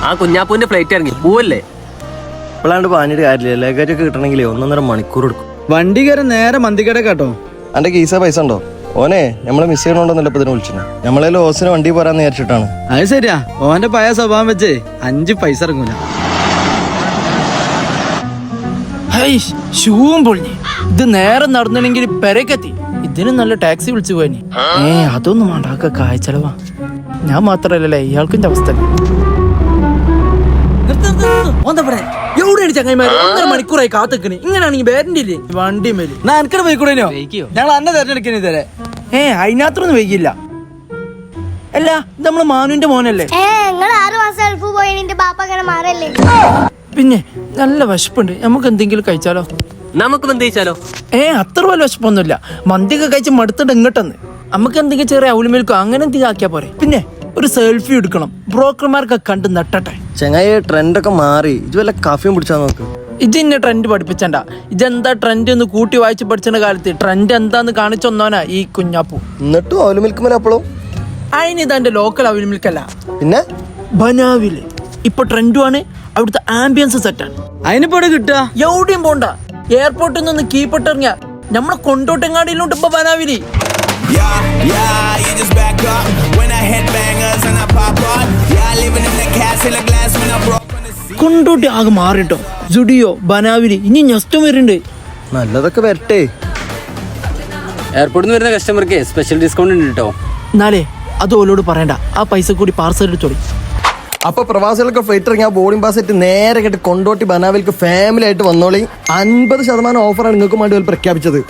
ആ കുഞ്ഞാപ്പൂന്റെ ഫ്ലൈറ്റ് ഇറങ്ങി പോവല്ലേ? ഇപ്പോഴാണ്ട് പാഞ്ഞിട്ട് കാര്യമില്ല. ലഗേജ് ഒക്കെ കിട്ടണമെങ്കിൽ 1.5 മണിക്കൂർ എടുക്കും. വണ്ടി കയറി നേരെ മന്തിക്കട കേട്ടോ. എന്റെ കീസ പൈസ ഉണ്ടോ? ഓനെ നമ്മളെ മിസ് ചെയ്യണോണ്ടോന്നല്ല ഇപ്പൊ ഇതിനെ വിളിച്ചത്. നമ്മളെ ഓസിന് വണ്ടി പോരാന്ന് വിചാരിച്ചിട്ടാണ്. അത് ശരിയാ, ഓന്റെ പഴയ സ്വഭാവം വെച്ച് 5 പൈസ ഇറങ്ങൂല. ഷൂവും പൊളിഞ്ഞ് ഇത് നേരെ നടന്നില്ലെങ്കിൽ പെരക്കെത്തി. ഇതിന് നല്ല ടാക്സി വിളിച്ചു പോയി. അതൊന്നും വേണ്ട, കായ്ച്ചലവാ. ഞാൻ മാത്രല്ലല്ലേ, ഇയാൾക്കും അവസ്ഥ. എവിടെയാണ് ചങ്ങായിമാര്? 1.5 മണിക്കൂറായി കാത്തിക്കണേ. ഇങ്ങനെയാണെങ്കിൽ വേരണ്ടില്ലേ വണ്ടി മേല്? എനിക്കടെ പോയിക്കൂടേനോ? ഞങ്ങൾ അന്നെ തെരഞ്ഞെടുക്കണേ ഇതരെ. അതിനകത്തൊന്നും വൈകില്ല. അല്ല, ഇത് നമ്മള് മാനുവിന്റെ മോനല്ലേ? പിന്നെ നല്ല വിശപ്പുണ്ട്, നമുക്ക് എന്തെങ്കിലും കഴിച്ചാലോ? നമുക്ക് ബന്ധിച്ചാലോ? അത്ര വലിയ വിശപ്പൊന്നുമില്ല. മന്തിയൊക്കെ കഴിച്ച് മടുത്തിട്ട് ഇങ്ങോട്ടെന്ന് നമുക്ക് എന്തെങ്കിലും ചെറിയ ഔലിമിൽക്കോ അങ്ങനെ എന്തെങ്കിലും ആക്കിയാ പോരെ. പിന്നെ ഒരു സെൽഫി എടുക്കണം, ബ്രോക്കർമാർക്കൊക്കെ കണ്ട് നട്ടട്ടെ. ചെങ്ങായി ട്രെൻഡൊക്കെ മാറി. ഇത് വല്ല കാഫിയും പിടിച്ചാൽ നോക്ക്. ഇതെന്നെ ട്രെൻഡ് പഠിപ്പിച്ചണ്ട. ഇതെന്താ ട്രെൻഡ് എന്ന് കൂട്ടി വായിച്ച് പഠിച്ച കാലത്ത് ട്രെൻഡ് എന്താന്ന് കാണിച്ചൊന്നോനാ ഈ കുഞ്ഞാപ്പൂ. എന്നിട്ടും ഓയിൽ മിൽക്ക് മേലെ അപ്പോഴും അതിന് ഇതാന്റെ ലോക്കൽ അവൽ മിൽക്കല്ല, പിന്നെ ബനാവില് ഇപ്പൊ ട്രെൻഡുമാണ്. അവിടുത്തെ ആംബിയൻസ് സെറ്റാണ്. അതിനിപ്പോ കിട്ടുക എവിടെയും പോണ്ട. എയർപോർട്ടിൽ നിന്ന് കീപ്പെട്ട് ഇറങ്ങിയ നമ്മളെ കൊണ്ടോട്ടെങ്ങാടിയിലോട്ട് ഇപ്പൊ ബനാവില്. കൊണ്ടോട്ടി ആകെ മാറിട്ടോ. ജുഡിയോ, ബനാവില്, ഇനി നെക്സ്റ്റ് വരുന്നുണ്ട്. നല്ലതൊക്കെ വരട്ടെ. എയർപോർട്ടിൽ നിന്ന് വരുന്ന കസ്റ്റമർക്ക് സ്പെഷ്യൽ ഡിസ്കൗണ്ട് ഉണ്ട് കേട്ടോ. എന്നാലേ അത് ഓലോട് പറയണ്ട, ആ പൈസ കൂടി പാർസൽ എടുത്തോളി. അപ്പൊ പ്രവാസികൾക്ക് ഫ്ലൈറ്റ് ഇറങ്ങിയ ബോർഡിംഗ് പാസ് ആയിട്ട് നേരെ കേട്ട് കൊണ്ടോട്ടി ബനാവിലേക്ക് ഫാമിലി ആയിട്ട് വന്നോളി. 50% ഓഫറാണ് നിങ്ങൾക്ക് വേണ്ടി പ്രഖ്യാപിച്ചത്.